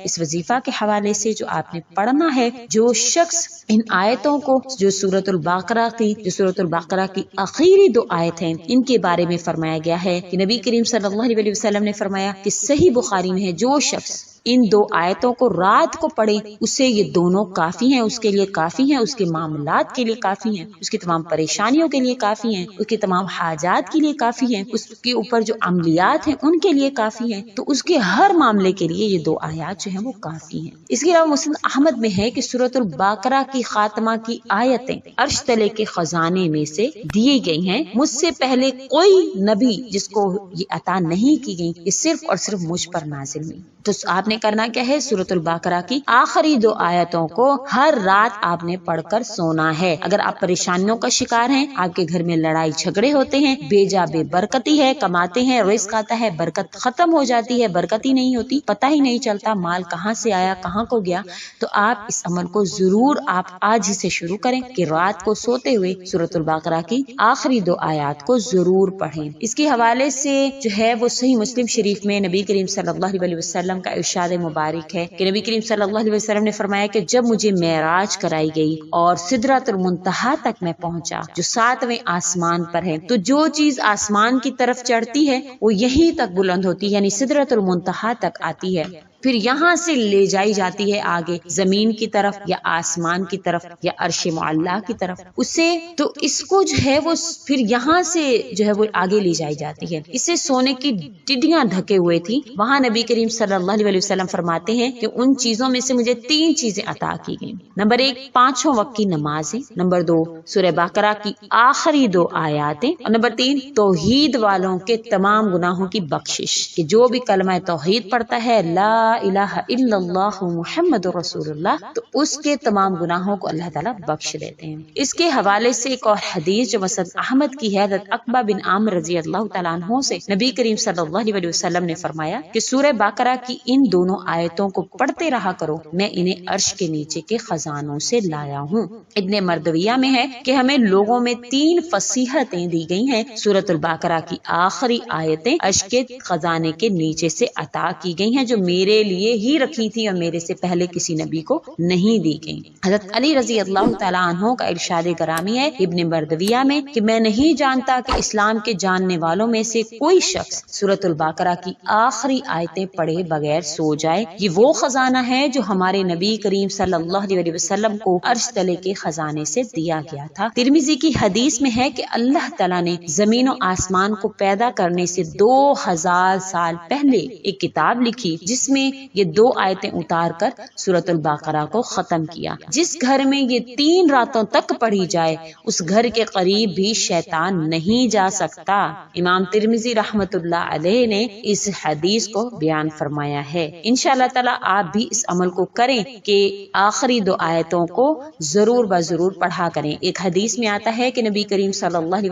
اس وظیفہ کے حوالے سے جو آپ نے پڑھنا ہے، جو شخص ان آیتوں کو، جو سورۃ البقرہ کی آخری 2 آیت ہیں، ان کے بارے میں فرمایا گیا ہے کہ نبی کریم صلی اللہ علیہ وسلم نے فرمایا کہ صحیح بخاری میں ہے، جو شخص ان 2 آیتوں کو رات کو پڑھے اسے یہ دونوں کافی ہیں، اس کے لیے کافی ہیں، اس کے معاملات کے لیے کافی ہیں، اس کی تمام پریشانیوں کے لیے کافی ہیں، اس کی تمام حاجات کے لیے کافی ہیں، اس کے اوپر جو عملیات ہیں ان کے لیے کافی ہیں، تو اس کے ہر معاملے کے لیے یہ 2 آیات جو ہیں وہ کافی ہیں۔ اس کے علاوہ مسند احمد میں ہے کہ سورۃ البقرہ کی خاتمہ کی آیتیں عرش تلے کے خزانے میں سے دی گئی ہیں، مجھ سے پہلے کوئی نبی جس کو یہ عطا نہیں کی گئی، یہ صرف اور صرف مجھ پر نازل ہوئی۔ تو آپ نے کرنا کیا ہے، سورۃ البقرہ کی آخری 2 آیتوں کو ہر رات آپ نے پڑھ کر سونا ہے۔ اگر آپ پریشانیوں کا شکار ہیں، آپ کے گھر میں لڑائی جھگڑے ہوتے ہیں، بے برکتی ہے، کماتے ہیں، رزق آتا ہے، برکت ختم ہو جاتی ہے، برکت ہی نہیں ہوتی، پتہ ہی نہیں چلتا مال کہاں سے آیا کہاں کو گیا، تو آپ اس عمل کو ضرور آپ آج ہی سے شروع کریں کہ رات کو سوتے ہوئے سورۃ البقرہ کی آخری 2 آیات کو ضرور پڑھیں۔ اس کے حوالے سے جو ہے وہ صحیح مسلم شریف میں نبی کریم صلی اللہ علیہ وسلم کا ارشاد مبارک ہے کہ نبی کریم صلی اللہ علیہ وسلم نے فرمایا کہ جب مجھے معراج کرائی گئی اور سدرۃ المنتہا تک میں پہنچا جو 7ویں آسمان پر ہے، تو جو چیز آسمان کی طرف چڑھتی ہے وہ یہیں تک بلند ہوتی، یعنی سدرۃ المنتہا تک آتی ہے، پھر یہاں سے لے جائی جاتی ہے آگے زمین کی طرف یا آسمان کی طرف یا عرش معلیٰ کی طرف، اسے تو اس کو جو ہے وہ پھر یہاں سے جو ہے وہ آگے لے جائی جاتی ہے۔ اسے سونے کی ٹڈیاں ڈھکے ہوئے تھی، وہاں نبی کریم صلی اللہ علیہ وسلم فرماتے ہیں کہ ان چیزوں میں سے مجھے 3 چیزیں عطا کی گئیں۔ نمبر 1 5 وقت کی نمازیں، نمبر 2 سورہ بقرہ کی آخری 2 آیاتیں، اور نمبر 3 توحید والوں کے تمام گناہوں کی بخشش، کہ جو بھی کلمہ توحید پڑھتا ہے لا الہ الا اللہ محمد رسول اللہ، تو اس کے تمام گناہوں کو اللہ تعالیٰ بخش دیتے ہیں۔ اس کے حوالے سے ایک اور حدیث جو مسند احمد کی ہے، حضرت عقبہ بن عامر رضی اللہ تعالیٰ عنہ سے نبی کریم صلی اللہ علیہ وسلم نے فرمایا کہ سورہ بقرہ کی ان دونوں آیتوں کو پڑھتے رہا کرو، میں انہیں عرش کے نیچے کے خزانوں سے لایا ہوں۔ ابن مردویہ میں ہے کہ ہمیں لوگوں میں 3 فصیحتیں دی گئی ہیں، سورۃ البقرہ کی آخری آیتیں عرش کے خزانے کے نیچے سے عطا کی گئی ہیں، جو میرے لیے ہی رکھی تھی اور میرے سے پہلے کسی نبی کو نہیں دی گئی۔ حضرت علی رضی اللہ تعالیٰ عنہ کا ارشاد گرامی ہے ابن مردویہ میں کہ میں نہیں جانتا کہ اسلام کے جاننے والوں میں سے کوئی شخص سورۃ البقرہ کی آخری آیتیں پڑھے بغیر سو جائے، یہ وہ خزانہ ہے جو ہمارے نبی کریم صلی اللہ علیہ وسلم کو عرش تلے کے خزانے سے دیا گیا تھا۔ ترمذی کی حدیث میں ہے کہ اللہ تعالیٰ نے زمین و آسمان کو پیدا کرنے سے 2000 سال پہلے ایک کتاب لکھی جس میں یہ 2 آیتیں اتار کر سورۃ البقرہ کو ختم کیا۔ جس گھر میں یہ 3 راتوں تک پڑھی جائے اس گھر کے قریب بھی شیطان نہیں جا سکتا۔ امام ترمذی رحمت اللہ علیہ نے اس حدیث کو بیان فرمایا ہے۔ انشاءاللہ تعالی آپ بھی اس عمل کو کریں کہ آخری 2 آیتوں کو ضرور بضرور پڑھا کریں۔ ایک حدیث میں آتا ہے کہ نبی کریم صلی اللہ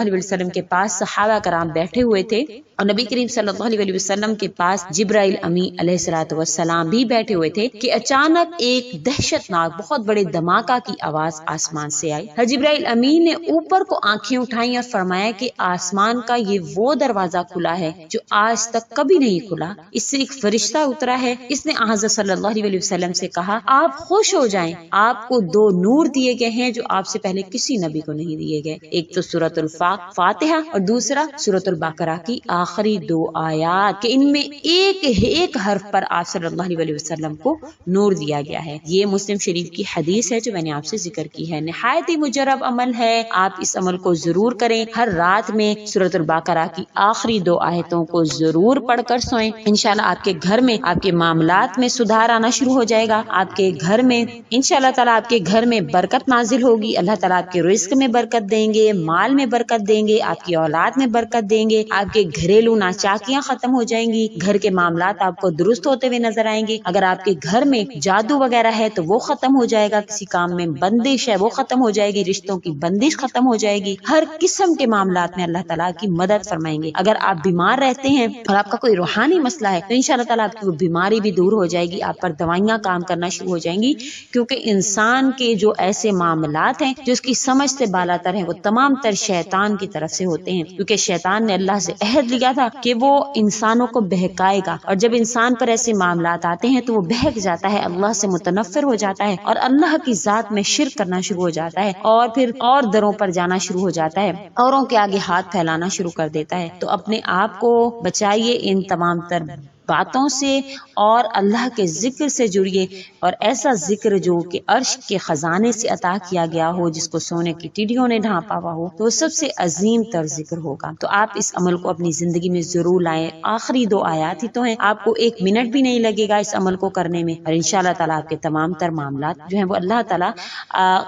علیہ وسلم کے پاس صحابہ کرام بیٹھے ہوئے تھے اور نبی کریم صلی اللہ علیہ وسلم کے پاس جبرائیل امین علیہ الصلوۃ والسلام بھی بیٹھے ہوئے تھے کہ اچانک ایک دہشت ناک بہت بڑے دھماکہ کی آواز آسمان سے آئی۔ جبرائیل امین نے اوپر کو آنکھیں اٹھائیں اور فرمایا کہ آسمان کا یہ وہ دروازہ کھلا ہے جو آج تک کبھی نہیں کھلا، اس سے ایک فرشتہ اترا ہے، اس نے حضرت صلی اللہ علیہ وسلم سے کہا آپ خوش ہو جائیں، آپ کو 2 نور دیے گئے ہیں جو آپ سے پہلے کسی نبی کو نہیں دیے گئے، ایک تو سورۃ الفاتحہ اور دوسرا سورۃ البقرہ کی آخری 2 آیات، کہ ان میں ایک حرف پر آپ صلی اللہ علیہ وسلم کو نور دیا گیا ہے۔ یہ مسلم شریف کی حدیث ہے جو میں نے آپ سے ذکر کی ہے۔ نہایت ہی مجرب عمل ہے، آپ اس عمل کو ضرور کریں، ہر رات میں سورۃ البقرہ کی آخری 2 آیتوں کو ضرور پڑھ کر سوئیں۔ انشاءاللہ آپ کے گھر میں آپ کے معاملات میں سدھار آنا شروع ہو جائے گا، آپ کے گھر میں انشاءاللہ تعالیٰ آپ کے گھر میں برکت نازل ہوگی، اللہ تعالیٰ آپ کے رزق میں برکت دیں گے، مال میں برکت دیں گے، آپ کی اولاد میں برکت دیں گے، آپ کے گھریلو ناچاکیاں ختم ہو جائیں گی، گھر کے معاملات آپ کو درست ہوتے ہوئے نظر آئیں گے۔ اگر آپ کے گھر میں جادو وغیرہ ہے تو وہ ختم ہو جائے گا، کسی کام میں بندش ہے وہ ختم ہو جائے گی، رشتوں کی بندش ختم ہو جائے گی، ہر قسم کے معاملات میں اللہ تعالیٰ کی مدد فرمائیں گے۔ اگر آپ بیمار رہتے ہیں اور آپ کا کوئی روحانی مسئلہ ہے تو انشاءاللہ تعالیٰ آپ کی وہ بیماری بھی دور ہو جائے گی، آپ پر دوائیاں کام کرنا شروع ہو جائیں گی، کیونکہ انسان کے جو ایسے معاملات ہیں جو اس کی سمجھ سے بالاتر ہیں وہ تمام تر شیطان کی طرف سے ہوتے ہیں، کیونکہ شیطان نے اللہ سے عہد لیا تھا کہ وہ انسانوں کو بہکائے گا، اور جب انسان پر ایسے معاملات آتے ہیں تو وہ بہک جاتا ہے، اللہ سے متنفر ہو جاتا ہے اور اللہ کی ذات میں شرک کرنا شروع ہو جاتا ہے، اور پھر اور دروں پر جانا شروع ہو جاتا ہے، اوروں کے آگے ہاتھ پھیلانا شروع کر دیتا ہے۔ تو اپنے آپ کو بچائیے ان تمام تر باتوں سے اور اللہ کے ذکر سے جڑیے، اور ایسا ذکر جو کہ عرش کے خزانے سے عطا کیا گیا ہو، جس کو سونے کی ٹیڈیوں نے ڈھانپا ہوا ہو، تو وہ سب سے عظیم تر ذکر ہوگا۔ تو آپ اس عمل کو اپنی زندگی میں ضرور لائیں۔ آخری 2 آیات ہی تو ہیں، آپ کو 1 منٹ بھی نہیں لگے گا اس عمل کو کرنے میں، اور انشاءاللہ تعالیٰ آپ کے تمام تر معاملات جو ہیں وہ اللہ تعالیٰ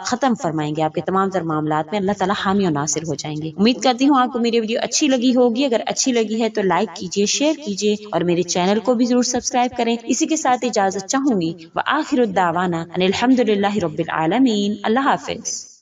ختم فرمائیں گے، آپ کے تمام تر معاملات میں اللہ تعالیٰ حامی و ناصر ہو جائیں گے۔ امید کرتی ہوں آپ کو میری ویڈیو اچھی لگی ہوگی، اگر اچھی لگی ہے تو لائک کیجیے، شیئر کیجیے، اور میرے چینل کو بھی ضرور سبسکرائب کریں۔ اسی کے ساتھ اجازت چاہوں گی، وآخر الدعوانا ان الحمدللہ رب العالمین۔ اللہ حافظ۔